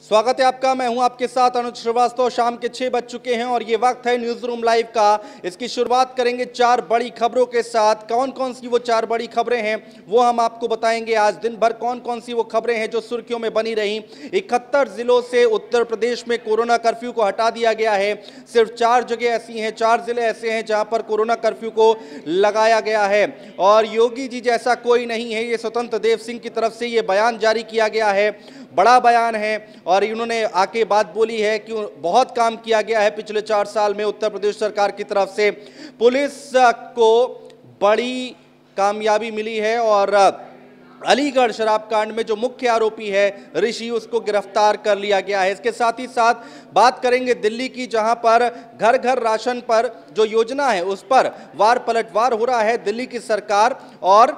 स्वागत है आपका। मैं हूं आपके साथ अनुज श्रीवास्तव। शाम के 6 बज चुके हैं और ये वक्त है न्यूज रूम लाइव का। इसकी शुरुआत करेंगे 4 बड़ी खबरों के साथ। कौन कौन सी वो 4 बड़ी खबरें हैं वो हम आपको बताएंगे। आज दिन भर कौन कौन सी वो खबरें हैं जो सुर्खियों में बनी रही। 71 जिलों से उत्तर प्रदेश में कोरोना कर्फ्यू को हटा दिया गया है। सिर्फ 4 जगह ऐसी हैं, 4 जिले ऐसे हैं जहां पर कोरोना कर्फ्यू को लगाया गया है। और योगी जी जैसा कोई नहीं है, ये स्वतंत्र देव सिंह की तरफ से ये बयान जारी किया गया है। बड़ा बयान है और इन्होंने आके बात बोली है कि बहुत काम किया गया है पिछले 4 साल में उत्तर प्रदेश सरकार की तरफ से। पुलिस को बड़ी कामयाबी मिली है और अलीगढ़ शराब कांड में जो मुख्य आरोपी है ऋषि, उसको गिरफ्तार कर लिया गया है। इसके साथ ही साथ बात करेंगे दिल्ली की, जहां पर घर घर राशन पर जो योजना है उस पर वार पलटवार हो रहा है दिल्ली की सरकार और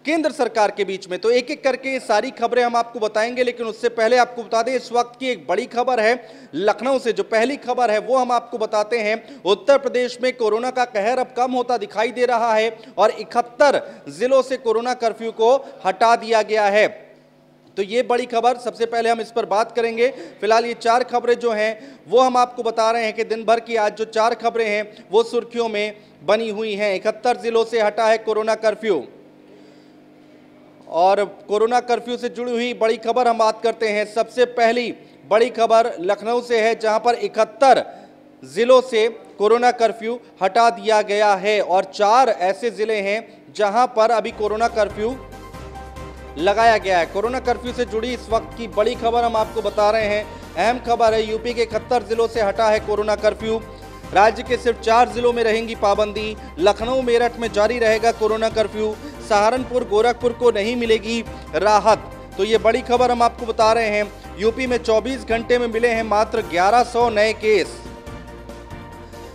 केंद्र सरकार के बीच में। तो एक एक करके ये सारी खबरें हम आपको बताएंगे, लेकिन उससे पहले आपको बता दें इस वक्त की एक बड़ी खबर है लखनऊ से। जो पहली खबर है वो हम आपको बताते हैं। उत्तर प्रदेश में कोरोना का कहर अब कम होता दिखाई दे रहा है और 71 जिलों से कोरोना कर्फ्यू को हटा दिया गया है। तो ये बड़ी खबर, सबसे पहले हम इस पर बात करेंगे। फिलहाल ये 4 खबरें जो हैं वो हम आपको बता रहे हैं कि दिन भर की आज जो 4 खबरें हैं वो सुर्खियों में बनी हुई हैं। 71 जिलों से हटा है कोरोना कर्फ्यू और कोरोना कर्फ्यू से जुड़ी हुई बड़ी खबर हम बात करते हैं। सबसे पहली बड़ी खबर लखनऊ से है, जहां पर 71 जिलों से कोरोना कर्फ्यू हटा दिया गया है और 4 ऐसे जिले हैं जहां पर अभी कोरोना कर्फ्यू लगाया गया है। कोरोना कर्फ्यू से जुड़ी इस वक्त की बड़ी खबर हम आपको बता रहे हैं। अहम खबर है, यूपी के 71 जिलों से हटा है कोरोना कर्फ्यू। राज्य के सिर्फ 4 जिलों में रहेंगी पाबंदी। लखनऊ मेरठ में जारी रहेगा कोरोना कर्फ्यू। सहारनपुर गोरखपुर को नहीं मिलेगी राहत। तो ये बड़ी खबर हम आपको बता रहे हैं। यूपी में 24 घंटे में मिले हैं मात्र 1100 नए केस।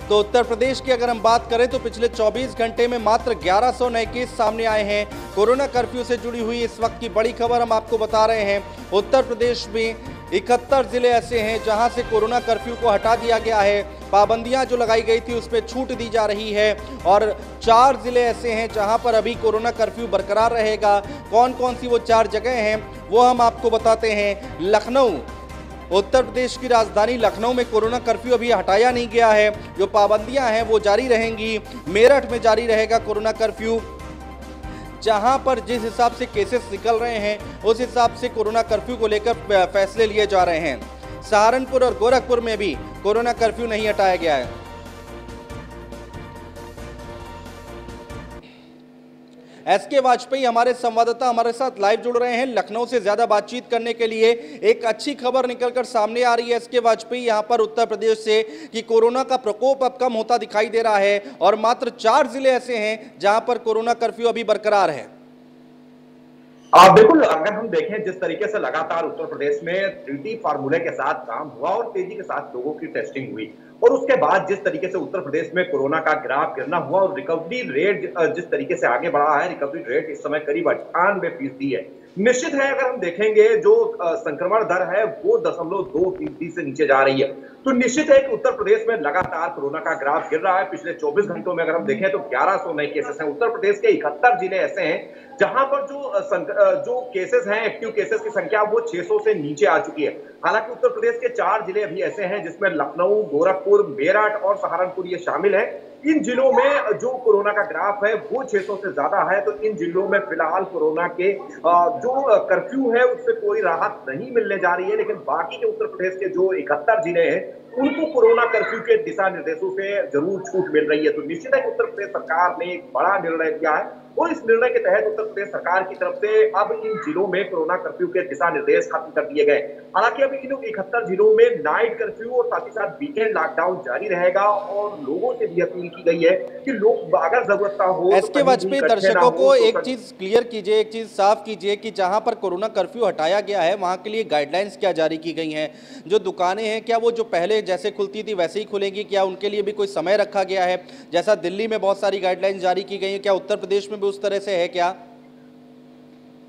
तो उत्तर प्रदेश की अगर हम बात करें तो पिछले 24 घंटे में मात्र 1100 नए केस सामने आए हैं। कोरोना कर्फ्यू से जुड़ी हुई इस वक्त की बड़ी खबर हम आपको बता रहे हैं। उत्तर प्रदेश में 71 जिले ऐसे हैं जहां से कोरोना कर्फ्यू को हटा दिया गया है। पाबंदियां जो लगाई गई थी उस पर छूट दी जा रही है और 4 जिले ऐसे हैं जहां पर अभी कोरोना कर्फ्यू बरकरार रहेगा। कौन कौन सी वो 4 जगह हैं वो हम आपको बताते हैं। लखनऊ, उत्तर प्रदेश की राजधानी लखनऊ में कोरोना कर्फ्यू अभी हटाया नहीं गया है। जो पाबंदियां हैं वो जारी रहेंगी। मेरठ में जारी रहेगा कोरोना कर्फ्यू। जहां पर जिस हिसाब से केसेस निकल रहे हैं उस हिसाब से कोरोना कर्फ्यू को लेकर फैसले लिए जा रहे हैं। सहारनपुर और गोरखपुर में भी कोरोना कर्फ्यू नहीं हटाया गया है। एसके वाजपेयी हमारे संवाददाता हमारे साथ लाइव जुड़ रहे हैं लखनऊ से ज्यादा बातचीत करने के लिए। एक अच्छी खबर निकलकर सामने आ रही है एसके वाजपेयी यहां पर उत्तर प्रदेश से कि कोरोना का प्रकोप अब कम होता दिखाई दे रहा है और मात्र 4 जिले ऐसे हैं जहां पर कोरोना कर्फ्यू अभी बरकरार है। बिल्कुल, अगर हम देखें जिस तरीके से लगातार उत्तर प्रदेश में 3T फार्मूले के साथ काम हुआ और तेजी के साथ लोगों की टेस्टिंग हुई और उसके बाद जिस तरीके से उत्तर प्रदेश में कोरोना का ग्राफ गिरना हुआ और रिकवरी रेट जिस तरीके से आगे बढ़ा है, रिकवरी रेट इस समय करीब 98% है। निश्चित है, अगर हम देखेंगे जो संक्रमण दर है वो 0.2% से नीचे जा रही है। तो निश्चित है कि उत्तर प्रदेश में लगातार कोरोना का ग्राफ गिर रहा है। पिछले 24 घंटों में अगर हम देखें तो 1100 नए केसेस हैं। उत्तर प्रदेश के 71 जिले ऐसे हैं जहां पर जो केसेस हैं, एक्टिव केसेस की संख्या वो 600 से नीचे आ चुकी है। हालांकि उत्तर प्रदेश के 4 जिले अभी ऐसे हैं जिसमें लखनऊ, गोरखपुर, मेरठ और सहारनपुर ये शामिल है। इन जिलों में जो कोरोना का ग्राफ है वो 600 से ज्यादा है। तो इन जिलों में फिलहाल कोरोना के जो कर्फ्यू है उससे कोई राहत नहीं मिलने जा रही है, लेकिन बाकी के उत्तर प्रदेश के जो 71 जिले हैं उनको कोरोना कर्फ्यू के दिशा निर्देशों से जरूर छूट मिल रही है। तो निश्चित है कि उत्तर प्रदेश सरकार ने एक बड़ा निर्णय लिया है और इस निर्णय के तहत उत्तर प्रदेश सरकार की तरफ से अब इन जिलों में कोरोना कर्फ्यू के दिशा निर्देश खत्म कर दिए गए। हालांकि अभी इन 71 जिलों में नाइट कर्फ्यू और साथ ही साथ वीकेंड लॉकडाउन जारी रहेगा और लोगों से भी अपील की गई है कि लोग अगर जरूरत हो एसके वाजपेयी, दर्शकों को एक चीज क्लियर कीजिए, एक चीज साफ कीजिए कि जहां पर कोरोना कर्फ्यू हटाया गया है वहां के लिए गाइडलाइंस क्या जारी की गई हैं? जो दुकानें हैं क्या वो जो पहले जैसे खुलती थी वैसे ही खुलेंगी? क्या उनके लिए भी कोई समय रखा गया है? जैसा दिल्ली में बहुत सारी गाइडलाइंस जारी की गई है, क्या उत्तर प्रदेश में भी उस तरह से है क्या?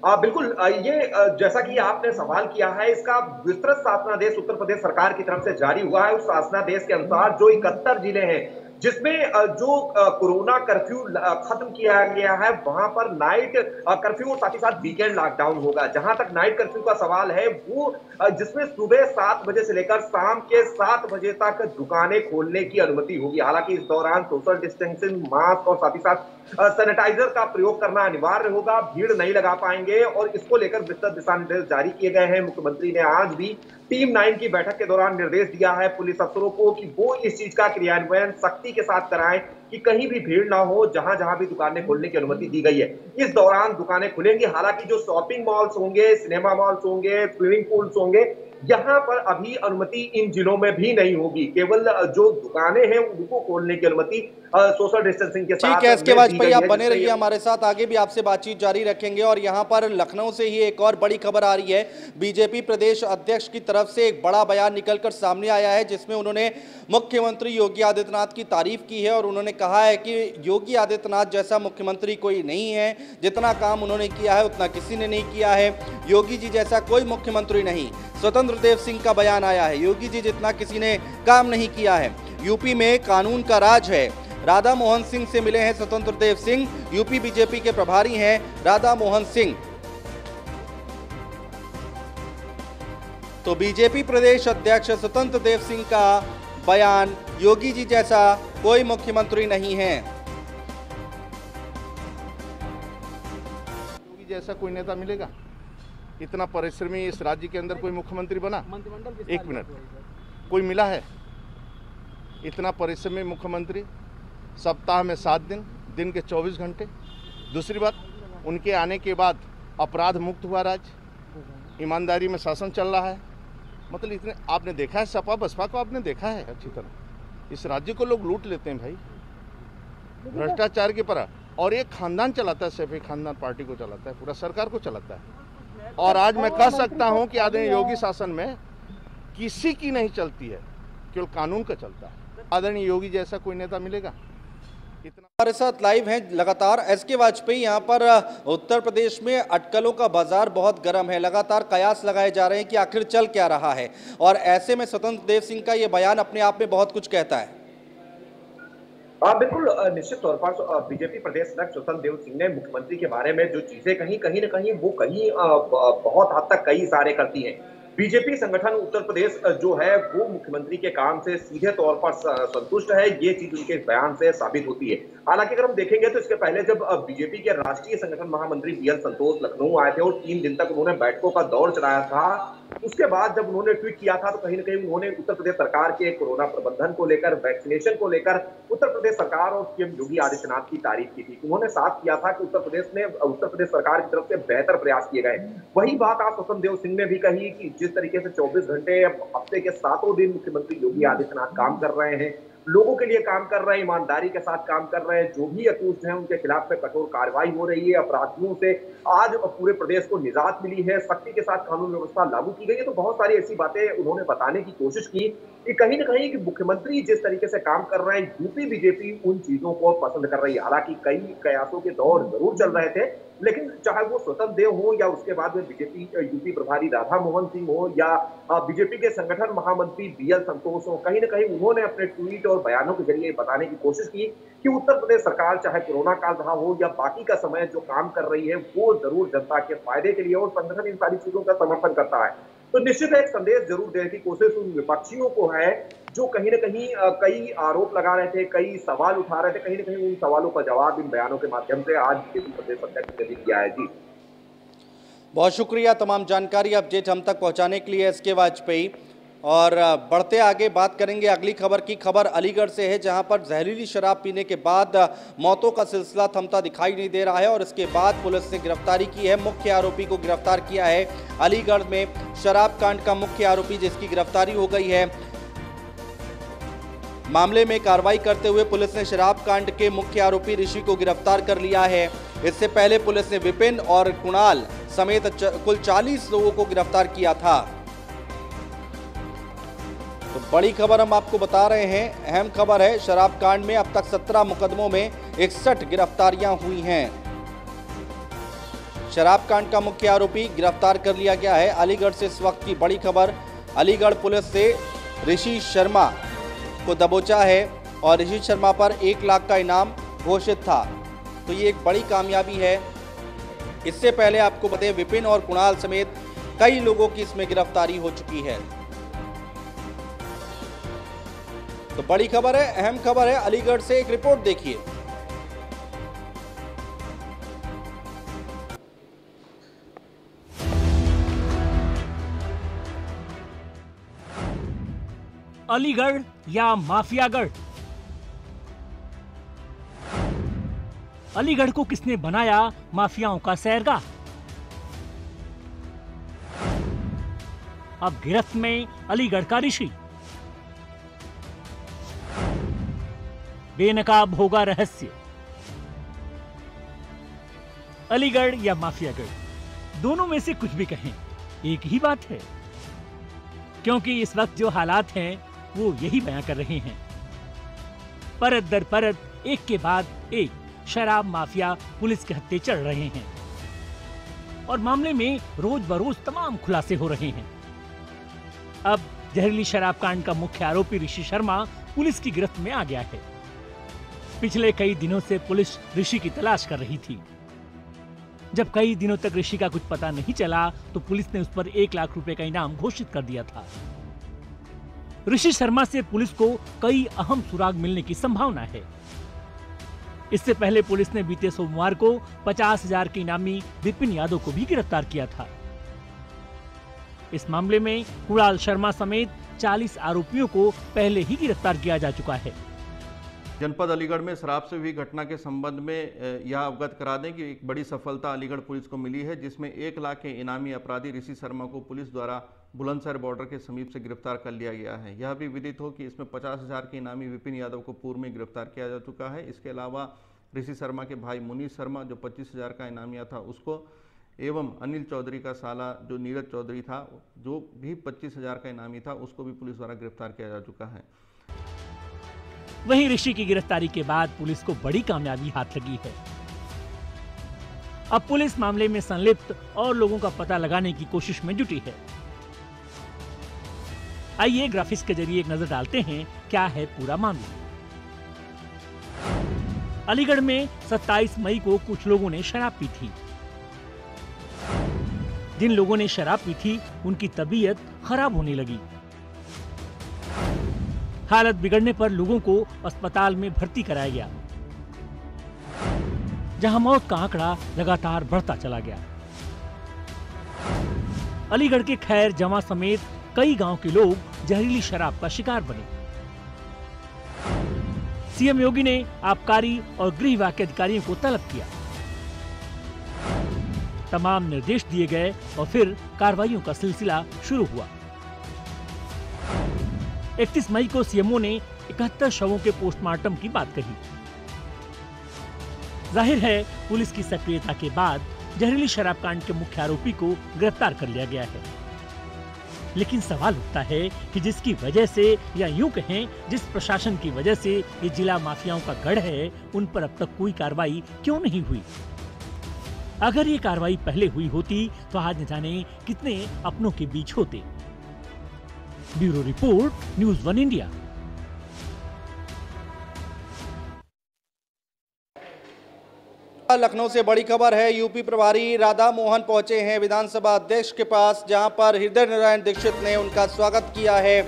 बिल्कुल, ये जैसा कि आपने सवाल किया है, इसका विस्तृत शासनादेश उत्तर प्रदेश सरकार की तरफ से जारी हुआ है। उस शासनादेश के अनुसार जो 71 जिले हैं जिसमें जो कोरोना कर्फ्यू खत्म किया गया है, वहां पर नाइट कर्फ्यू और साथ ही साथ वीकेंड लॉकडाउन होगा। जहां तक नाइट कर्फ्यू का सवाल है, वो जिसमें सुबह 7 बजे से लेकर शाम के 7 बजे तक दुकानें खोलने की अनुमति होगी। हालांकि इस दौरान सोशल डिस्टेंसिंग, मास्क और साथ ही साथ सैनिटाइजर का प्रयोग करना अनिवार्य होगा। भीड़ नहीं लगा पाएंगे और इसको लेकर विस्तृत दिशा निर्देश जारी किए गए हैं। मुख्यमंत्री ने आज भी टीम 9 की बैठक के दौरान निर्देश दिया है पुलिस अफसरों को कि वो इस चीज का क्रियान्वयन सख्ती के साथ कराएं कि कहीं भी भीड़ ना हो। जहां जहां भी दुकानें खोलने की अनुमति दी गई है, इस दौरान दुकानें खुलेंगी। हालांकि जो शॉपिंग मॉल्स होंगे, सिनेमा मॉल्स होंगे, स्विमिंग पूल्स होंगे, यहां पर अभी अनुमति इन जिलों में भी नहीं होगी। केवल जो दुकानें हैं उनको खोलने की अनुमति सोशल डिस्टेंसिंग के साथ। ठीक है, इसके वाजपेयी आप बने रहिए हमारे साथ, आगे भी आपसे बातचीत जारी रखेंगे। और यहाँ पर लखनऊ से ही एक और बड़ी खबर आ रही है। बीजेपी प्रदेश अध्यक्ष की तरफ से एक बड़ा बयान निकलकर सामने आया है, जिसमें उन्होंने मुख्यमंत्री योगी आदित्यनाथ की तारीफ की है और उन्होंने कहा है कि योगी आदित्यनाथ जैसा मुख्यमंत्री कोई नहीं है। जितना काम उन्होंने किया है उतना किसी ने नहीं किया है। योगी जी जैसा कोई मुख्यमंत्री नहीं। स्वतंत्र देव सिंह का बयान आया है, योगी जी जितना किसी ने काम नहीं किया है। यूपी में कानून का राज है। राधा मोहन सिंह से मिले हैं स्वतंत्र देव सिंह। यूपी बीजेपी के प्रभारी हैं राधा मोहन सिंह। तो बीजेपी प्रदेश अध्यक्ष स्वतंत्र देव सिंह का बयान, योगी जी जैसा कोई मुख्यमंत्री नहीं है। योगी जैसा कोई नेता मिलेगा? इतना परिश्रमी इस राज्य के अंदर कोई मुख्यमंत्री बना? एक मिनट, कोई मिला है? इतना परिश्रमी मुख्यमंत्री, सप्ताह में 7 दिन, दिन के 24 घंटे। दूसरी बात, उनके आने के बाद अपराध मुक्त हुआ राज्य, ईमानदारी में शासन चल रहा है। मतलब इतने आपने देखा है, सपा बसपा को आपने देखा है अच्छी तरह। इस राज्य को लोग लूट लेते हैं भाई, भ्रष्टाचार की तरह। और एक खानदान चलाता है, सिर्फ एक खानदान पार्टी को चलाता है, पूरा सरकार को चलाता है। और आज मैं कह सकता हूं कि आदरणीय योगी शासन में किसी की नहीं चलती है, केवल कानून का चलता है। आदरणीय योगी जैसा कोई नेता मिलेगा? हमारे साथ लाइव हैं लगातार एसके वाजपेयी। यहाँ पर उत्तर प्रदेश में अटकलों का बाजार बहुत गर्म है। लगातार कयास लगाए जा रहे हैं कि आखिर चल क्या रहा है, और ऐसे में स्वतंत्र देव सिंह का ये बयान अपने आप में बहुत कुछ कहता है। बिल्कुल, निश्चित तौर पर बीजेपी प्रदेश अध्यक्ष स्वतंत्र देव सिंह ने मुख्यमंत्री के बारे में जो चीजें कहीं न कहीं वो कहीं बहुत हद तक कई इशारे करती हैं। बीजेपी संगठन उत्तर प्रदेश जो है वो मुख्यमंत्री के काम से सीधे तौर पर संतुष्ट है, ये चीज उनके बयान से साबित होती है। हालांकि अगर हम देखेंगे तो इसके पहले जब बीजेपी के राष्ट्रीय संगठन महामंत्री बीएल संतोष लखनऊ आए थे और 3 दिन तक उन्होंने बैठकों का दौर चलाया था, उसके बाद जब उन्होंने ट्वीट किया था तो कहीं न कहीं उन्होंने उत्तर प्रदेश सरकार के कोरोना प्रबंधन को लेकर, वैक्सीनेशन को लेकर उत्तर प्रदेश सरकार और सीएम योगी आदित्यनाथ की तारीफ की थी। उन्होंने साफ किया था कि उत्तर प्रदेश सरकार की तरफ से बेहतर प्रयास किए गए। वही बात आप स्वतंत्र देव सिंह ने भी कही कि जिस तरीके से 24 घंटे हफ्ते के 7 दिन मुख्यमंत्री योगी आदित्यनाथ काम कर रहे हैं, लोगों के लिए काम कर रहे हैं, ईमानदारी के साथ काम कर रहे हैं, जो भी अक्यूज्ड हैं उनके खिलाफ में कठोर कार्रवाई हो रही है। अपराधियों से आज पूरे प्रदेश को निजात मिली है, सख्ती के साथ कानून व्यवस्था लागू की गई है। तो बहुत सारी ऐसी बातें उन्होंने बताने की कोशिश की कि कहीं न कहीं कि मुख्यमंत्री जिस तरीके से काम कर रहे हैं, यूपी बीजेपी उन चीजों को पसंद कर रही है। हालांकि कई कयासों के दौर जरूर चल रहे थे, लेकिन चाहे वो स्वतंत्र देव हो या उसके बाद में बीजेपी यूपी प्रभारी राधा मोहन सिंह हो या बीजेपी के संगठन महामंत्री बीएल संतोष हो, कहीं न कहीं उन्होंने अपने ट्वीट और बयानों के जरिए बताने की कोशिश की कि उत्तर प्रदेश सरकार चाहे कोरोना काल रहा हो या बाकी का समय जो काम कर रही है वो जरूर जनता के फायदे के लिए, और संगठन इन सारी चीजों का समर्थन करता है। तो निश्चित एक संदेश जरूर देने की कोशिश उन विपक्षियों को है जो कहीं न कहीं कई आरोप लगा रहे थे, कई सवाल उठा रहे थे। कहीं न कहीं उन सवालों का जवाब इन बयानों के माध्यम से आज बीजेपी प्रदेश अध्यक्ष ने भी दिया है। जी, बहुत शुक्रिया तमाम जानकारी अपडेट हम तक पहुंचाने के लिए एसके वाजपेयी। और बढ़ते आगे बात करेंगे अगली खबर की। खबर अलीगढ़ से है, जहां पर जहरीली शराब पीने के बाद मौतों का सिलसिला थमता दिखाई नहीं दे रहा है और इसके बाद पुलिस ने गिरफ्तारी की है। मुख्य आरोपी को गिरफ्तार किया है। अलीगढ़ में शराब कांड का मुख्य आरोपी जिसकी गिरफ्तारी हो गई है। मामले में कार्रवाई करते हुए पुलिस ने शराब कांड के मुख्य आरोपी ऋषि को गिरफ्तार कर लिया है। इससे पहले पुलिस ने विपिन और कुणाल समेत कुल 40 लोगों को गिरफ्तार किया था। तो बड़ी खबर हम आपको बता रहे हैं, अहम खबर है। शराब कांड में अब तक 17 मुकदमों में 61 गिरफ्तारियां हुई हैं। शराब कांड का मुख्य आरोपी गिरफ्तार कर लिया गया है। अलीगढ़ से इस वक्त की बड़ी खबर, अलीगढ़ पुलिस से ऋषि शर्मा को दबोचा है। और ऋषि शर्मा पर 1 लाख का इनाम घोषित था। तो ये एक बड़ी कामयाबी है। इससे पहले आपको बताएं विपिन और कुणाल समेत कई लोगों की इसमें गिरफ्तारी हो चुकी है। तो बड़ी खबर है, अहम खबर है। अलीगढ़ से एक रिपोर्ट देखिए। अलीगढ़ या माफियागढ़? अलीगढ़ को किसने बनाया माफियाओं का सैरगाह? अब गिरफ्त में अलीगढ़ का ऋषि। बेनकाब होगा रहस्य। अलीगढ़ या माफियागढ़, दोनों में से कुछ भी कहें, एक ही बात है, क्योंकि इस वक्त जो हालात हैं वो यही बयां कर रहे हैं। परत दर परत, एक के बाद एक शराब माफिया पुलिस के हत्थे चढ़ रहे हैं और मामले में रोज बरोज तमाम खुलासे हो रहे हैं। अब जहरीली शराब कांड का मुख्य आरोपी ऋषि शर्मा पुलिस की गिरफ्त में आ गया है। पिछले कई दिनों से पुलिस ऋषि की तलाश कर रही थी। जब कई दिनों तक ऋषि का कुछ पता नहीं चला तो पुलिस ने उस पर 1 लाख रुपए का इनाम घोषित कर दिया था। ऋषि शर्मा से पुलिस को कई अहम सुराग मिलने की संभावना है। इससे पहले पुलिस ने बीते सोमवार को 50,000 के इनामी विपिन यादव को भी गिरफ्तार किया था। इस मामले में कुणाल शर्मा समेत 40 आरोपियों को पहले ही गिरफ्तार किया जा चुका है। जनपद अलीगढ़ में शराब से हुई घटना के संबंध में यह अवगत करा दें कि एक बड़ी सफलता अलीगढ़ पुलिस को मिली है, जिसमें 1 लाख के इनामी अपराधी ऋषि शर्मा को पुलिस द्वारा बुलंदशहर बॉर्डर के समीप से गिरफ्तार कर लिया गया है। यह भी विदित हो कि इसमें 50,000 के इनामी विपिन यादव को पूर्व में गिरफ्तार किया जा चुका है। इसके अलावा ऋषि शर्मा के भाई मुनीष शर्मा जो 25,000 का इनामिया था उसको, एवं अनिल चौधरी का साला जो नीरज चौधरी था जो भी 25,000 का इनामी था, उसको भी पुलिस द्वारा गिरफ्तार किया जा चुका है। वहीं ऋषि की गिरफ्तारी के बाद पुलिस को बड़ी कामयाबी हाथ लगी है। अब पुलिस मामले में संलिप्त और लोगों का पता लगाने की कोशिश में जुटी है। आइए ग्राफिक्स के जरिए एक नजर डालते हैं क्या है पूरा मामला। अलीगढ़ में 27 मई को कुछ लोगों ने शराब पी थी। जिन लोगों ने शराब पी थी उनकी तबीयत खराब होने लगी। हालत बिगड़ने पर लोगों को अस्पताल में भर्ती कराया गया, जहां मौत का आंकड़ा लगातार बढ़ता चला गया। अलीगढ़ के खैर जमा समेत कई गांव के लोग जहरीली शराब का शिकार बने। सीएम योगी ने आबकारी और गृह विभाग के अधिकारियों को तलब किया। तमाम निर्देश दिए गए और फिर कार्रवाइयों का सिलसिला शुरू हुआ। 31 मई को सीएमओ ने 71 शवों के पोस्टमार्टम की बात कही। जाहिर है पुलिस की सक्रियता के बाद जहरीली शराब कांड के मुख्य आरोपी को गिरफ्तार कर लिया गया है। लेकिन सवाल उठता है कि जिसकी वजह से, या यूं कहें जिस प्रशासन की वजह से ये जिला माफियाओं का गढ़ है, उन पर अब तक कोई कार्रवाई क्यों नहीं हुई? अगर ये कार्रवाई पहले हुई होती तो आज न जाने कितने अपनों के बीच होते। Bureau report, news 1 India. Lucknow से बड़ी खबर है। यूपी प्रभारी राधा मोहन पहुंचे हैं विधानसभा अध्यक्ष के पास, जहां पर हृदय नारायण दीक्षित ने उनका स्वागत किया है।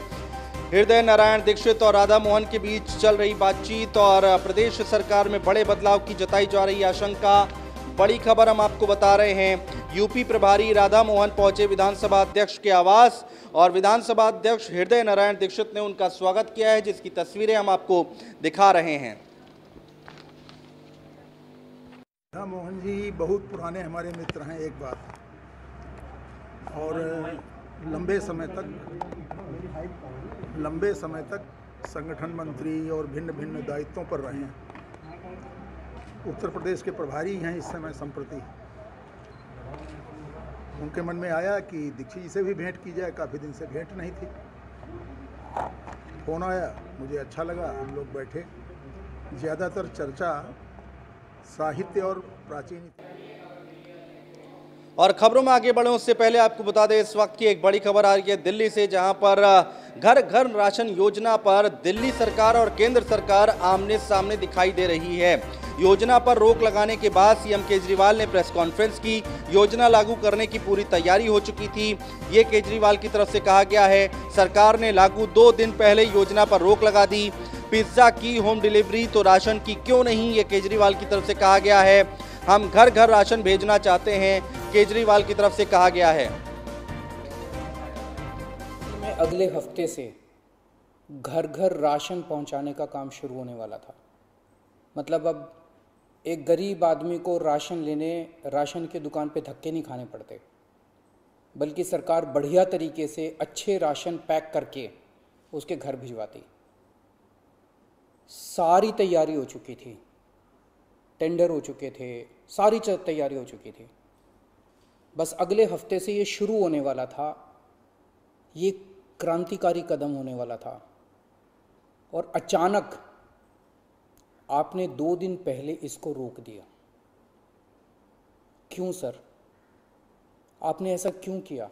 हृदय नारायण दीक्षित और राधा मोहन के बीच चल रही बातचीत और प्रदेश सरकार में बड़े बदलाव की जताई जा रही आशंका। बड़ी खबर हम आपको बता रहे हैं। यूपी प्रभारी राधा मोहन पहुंचे विधानसभा अध्यक्ष के आवास और विधानसभा अध्यक्ष हृदय नारायण दीक्षित ने उनका स्वागत किया है, जिसकी तस्वीरें हम आपको दिखा रहे हैं। राधा मोहन जी बहुत पुराने हमारे मित्र हैं एक बात, और लंबे समय तक संगठन मंत्री और भिन्न भिन्न दायित्वों पर रहे हैं। उत्तर प्रदेश के प्रभारी हैं इस समय संप्रति। उनके मन में आया कि दीक्षित जी से भी भेंट की जाए, काफ़ी दिन से भेंट नहीं थी। फोन आया, मुझे अच्छा लगा, हम लोग बैठे। ज़्यादातर चर्चा साहित्य और प्राचीन। और खबरों में आगे बढ़े उससे पहले आपको बता दें इस वक्त की एक बड़ी खबर आ रही है दिल्ली से, जहां पर घर घर राशन योजना पर दिल्ली सरकार और केंद्र सरकार आमने सामने दिखाई दे रही है। योजना पर रोक लगाने के बाद सीएम केजरीवाल ने प्रेस कॉन्फ्रेंस की। योजना लागू करने की पूरी तैयारी हो चुकी थी, ये केजरीवाल की तरफ से कहा गया है। सरकार ने लागू 2 दिन पहले योजना पर रोक लगा दी। पिज्जा की होम डिलीवरी तो राशन की क्यों नहीं, ये केजरीवाल की तरफ से कहा गया है। हम घर घर राशन भेजना चाहते हैं, केजरीवाल की तरफ से कहा गया है। में अगले हफ्ते से घर घर राशन पहुंचाने का काम शुरू होने वाला था। मतलब अब एक गरीब आदमी को राशन की दुकान पे धक्के नहीं खाने पड़ते, बल्कि सरकार बढ़िया तरीके से अच्छे राशन पैक करके उसके घर भिजवाती। सारी तैयारी हो चुकी थी, टेंडर हो चुके थे, सारी तैयारी हो चुकी थी। बस अगले हफ्ते से ये शुरू होने वाला था। ये क्रांतिकारी कदम होने वाला था और अचानक आपने 2 दिन पहले इसको रोक दिया। क्यों सर? आपने ऐसा क्यों किया?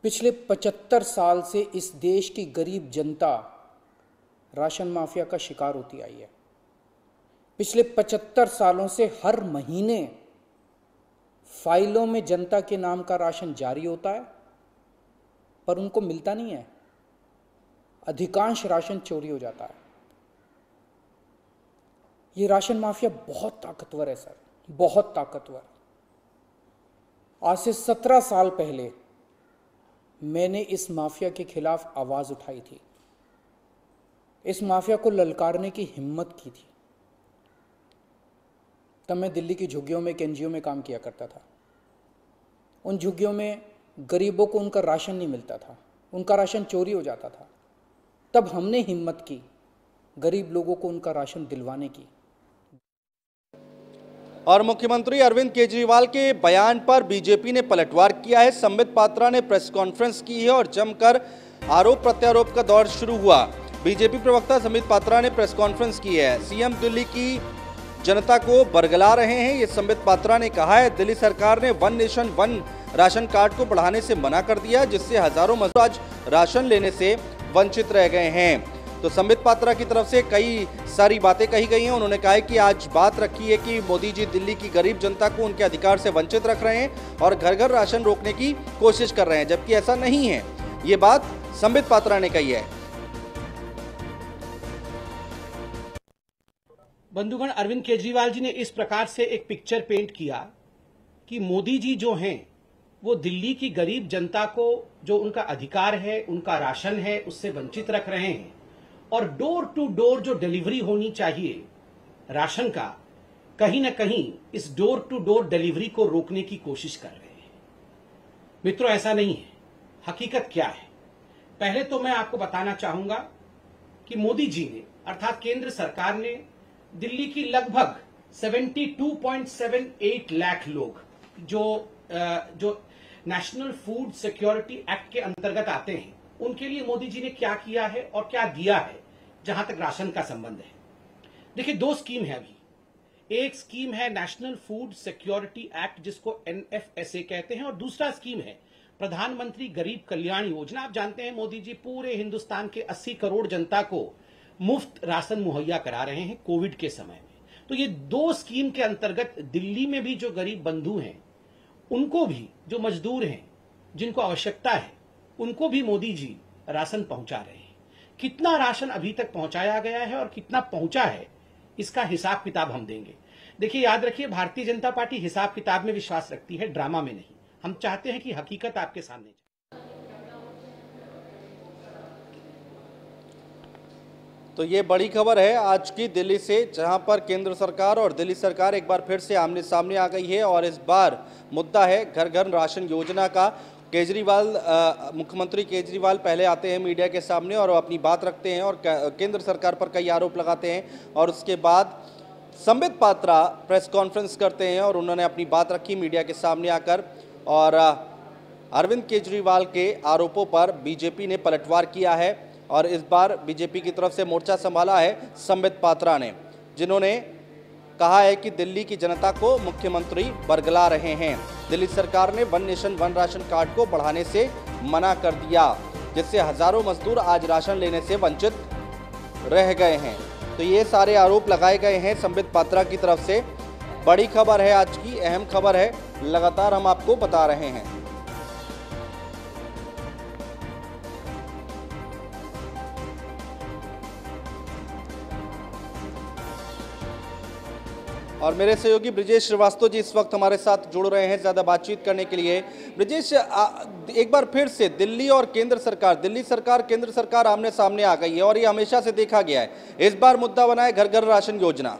पिछले 75 साल से इस देश की गरीब जनता राशन माफिया का शिकार होती आई है। पिछले 75 सालों से हर महीने फाइलों में जनता के नाम का राशन जारी होता है, पर उनको मिलता नहीं है। अधिकांश राशन चोरी हो जाता है। ये राशन माफिया बहुत ताकतवर है सर, बहुत ताकतवर। आज से 17 साल पहले मैंने इस माफिया के खिलाफ आवाज उठाई थी, इस माफिया को ललकारने की हिम्मत की थी। तब मैं दिल्ली की झुग्गियों में एक एनजीओ में काम किया करता था। उन झुग्गियों में गरीबों को उनका राशन नहीं मिलता था, उनका राशन चोरी हो जाता था। तब हमने हिम्मत की गरीब लोगों को उनका राशन दिलवाने की। और मुख्यमंत्री अरविंद केजरीवाल के बयान पर बीजेपी ने पलटवार किया है। संबित पात्रा ने प्रेस कॉन्फ्रेंस की है और जमकर आरोप प्रत्यारोप का दौर शुरू हुआ। बीजेपी प्रवक्ता संबित पात्रा ने प्रेस कॉन्फ्रेंस की है। सीएम दिल्ली की जनता को बरगला रहे हैं, ये संबित पात्रा ने कहा है। दिल्ली सरकार ने 1 नेशन 1 राशन कार्ड को बढ़ाने से मना कर दिया, जिससे हजारों मजदूर आज राशन लेने से वंचित रह गए हैं। तो संबित पात्रा की तरफ से कई सारी बातें कही गई हैं। उन्होंने कहा है कि आज बात रखी है कि मोदी जी दिल्ली की गरीब जनता को उनके अधिकार से वंचित रख रहे हैं और घर घर राशन रोकने की कोशिश कर रहे हैं, जबकि ऐसा नहीं है। ये बात संबित पात्रा ने कही है। बंधुगण, अरविंद केजरीवाल जी ने इस प्रकार से एक पिक्चर पेंट किया कि मोदी जी जो हैं वो दिल्ली की गरीब जनता को जो उनका अधिकार है, उनका राशन है, उससे वंचित रख रहे हैं और डोर टू डोर जो डिलीवरी होनी चाहिए राशन का, कहीं ना कहीं इस डोर टू डोर डिलीवरी को रोकने की कोशिश कर रहे हैं। मित्रों, ऐसा नहीं है। हकीकत क्या है? पहले तो मैं आपको बताना चाहूंगा कि मोदी जी ने अर्थात केंद्र सरकार ने दिल्ली की लगभग 72.78 लाख लोग जो नेशनल फूड सिक्योरिटी एक्ट के अंतर्गत आते हैं, उनके लिए मोदी जी ने क्या किया है और क्या दिया है जहां तक राशन का संबंध है। देखिए, 2 स्कीम है अभी। एक स्कीम है नेशनल फूड सिक्योरिटी एक्ट, जिसको NFSA कहते हैं, और दूसरा स्कीम है प्रधानमंत्री गरीब कल्याण योजना। आप जानते हैं मोदी जी पूरे हिंदुस्तान के 80 करोड़ जनता को मुफ्त राशन मुहैया करा रहे हैं कोविड के समय में। तो ये 2 स्कीम के अंतर्गत दिल्ली में भी जो गरीब बंधु हैं, उनको भी, जो मजदूर हैं, जिनको आवश्यकता है, उनको भी मोदी जी राशन पहुंचा रहे हैं। कितना राशन अभी तक पहुंचाया गया है और कितना पहुंचा है, इसका हिसाब किताब हम देंगे। देखिए, याद रखिए, भारतीय जनता पार्टी हिसाब किताब में विश्वास रखती है, ड्रामा में नहीं। हम चाहते हैं कि हकीकत आपके सामने। तो ये बड़ी खबर है आज की दिल्ली से, जहां पर केंद्र सरकार और दिल्ली सरकार एक बार फिर से आमने सामने आ गई है और इस बार मुद्दा है घर घर राशन योजना का। मुख्यमंत्री केजरीवाल पहले आते हैं मीडिया के सामने और अपनी बात रखते हैं और केंद्र सरकार पर कई आरोप लगाते हैं, और उसके बाद संबित पात्रा प्रेस कॉन्फ्रेंस करते हैं और उन्होंने अपनी बात रखी मीडिया के सामने आकर। और अरविंद केजरीवाल के आरोपों पर बीजेपी ने पलटवार किया है और इस बार बीजेपी की तरफ से मोर्चा संभाला है संबित पात्रा ने, जिन्होंने कहा है कि दिल्ली की जनता को मुख्यमंत्री बरगला रहे हैं। दिल्ली सरकार ने one nation one ration card को बढ़ाने से मना कर दिया, जिससे हजारों मजदूर आज राशन लेने से वंचित रह गए हैं। तो ये सारे आरोप लगाए गए हैं संबित पात्रा की तरफ से। बड़ी खबर है, आज की अहम खबर है, लगातार हम आपको बता रहे हैं। और मेरे सहयोगी ब्रिजेश श्रीवास्तव जी इस वक्त हमारे साथ जुड़ रहे हैं ज़्यादा बातचीत करने के लिए। ब्रिजेश, एक बार फिर से दिल्ली और केंद्र सरकार, दिल्ली सरकार केंद्र सरकार आमने सामने आ गई है और ये हमेशा से देखा गया है। इस बार मुद्दा बना है घर घर राशन योजना।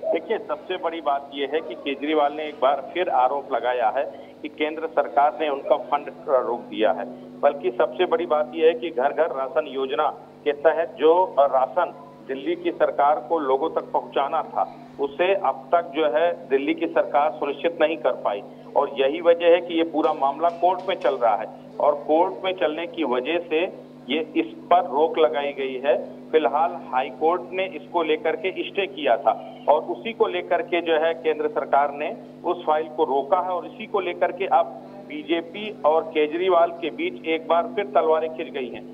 देखिए, सबसे बड़ी बात यह है कि केजरीवाल ने एक बार फिर आरोप लगाया है कि केंद्र सरकार ने उनका फंड रोक दिया है। बल्कि सबसे बड़ी बात यह है कि घर घर राशन योजना के तहत जो राशन दिल्ली की सरकार को लोगों तक पहुंचाना था, उसे अब तक जो है दिल्ली की सरकार सुनिश्चित नहीं कर पाई। और यही वजह है कि ये पूरा मामला कोर्ट में चल रहा है और कोर्ट में चलने की वजह से ये इस पर रोक लगाई गई है। फिलहाल हाई कोर्ट ने इसको लेकर के स्टे किया था और उसी को लेकर के जो है केंद्र सरकार ने उस फाइल को रोका है और इसी को लेकर के अब बीजेपी और केजरीवाल के बीच एक बार फिर तलवारें खिंच गई हैं।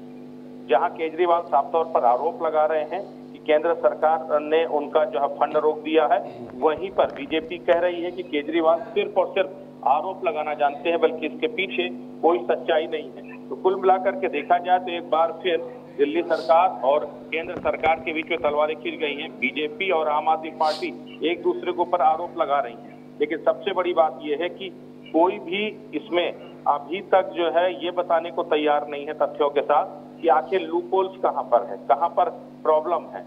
जहां केजरीवाल साफ तौर पर आरोप लगा रहे हैं कि केंद्र सरकार ने उनका जो है फंड रोक दिया है, वहीं पर बीजेपी कह रही है कि केजरीवाल सिर्फ और सिर्फ आरोप लगाना जानते हैं, बल्कि इसके पीछे कोई सच्चाई नहीं है। तो कुल मिलाकर के देखा जाए तो एक बार फिर दिल्ली सरकार और केंद्र सरकार के बीच में तलवारें खिंच गई हैं। बीजेपी और आम आदमी पार्टी एक दूसरे के ऊपर आरोप लगा रही हैं, लेकिन सबसे बड़ी बात यह है कि कोई भी इसमें अभी तक जो है ये बताने को तैयार नहीं है तथ्यों के साथ कि आखिर लूपहोल्स कहां पर है, कहां पर प्रॉब्लम है।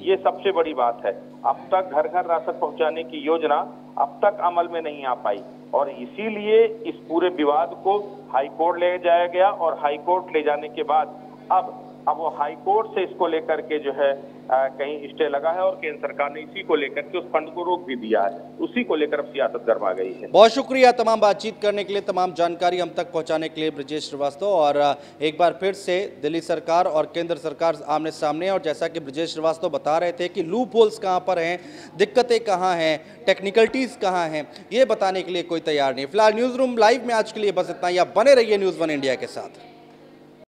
ये सबसे बड़ी बात है। अब तक घर घर राशन पहुंचाने की योजना अब तक अमल में नहीं आ पाई और इसीलिए इस पूरे विवाद को हाई कोर्ट ले जाया गया और हाई कोर्ट ले जाने के बाद अब वो हाई कोर्ट से इसको लेकर के जो है कहीं स्टे लगा है और केंद्र सरकार ने इसी को लेकर के उस फंड को रोक भी दिया है। उसी को लेकर अब सियासत गरमा गई है। बहुत शुक्रिया तमाम बातचीत करने के लिए, तमाम जानकारी हम तक पहुंचाने के लिए ब्रिजेश श्रीवास्तव। और एक बार फिर से दिल्ली सरकार और केंद्र सरकार आमने सामने, और जैसा कि ब्रिजेश श्रीवास्तव बता रहे थे कि लूप होल्स कहाँ पर हैं, दिक्कतें कहाँ हैं, टेक्निकलिटीज कहाँ हैं, ये बताने के लिए कोई तैयार नहीं। फिलहाल न्यूज़ रूम लाइव में आज के लिए बस इतना ही। आप बने रहिए न्यूज़ वन इंडिया के साथ।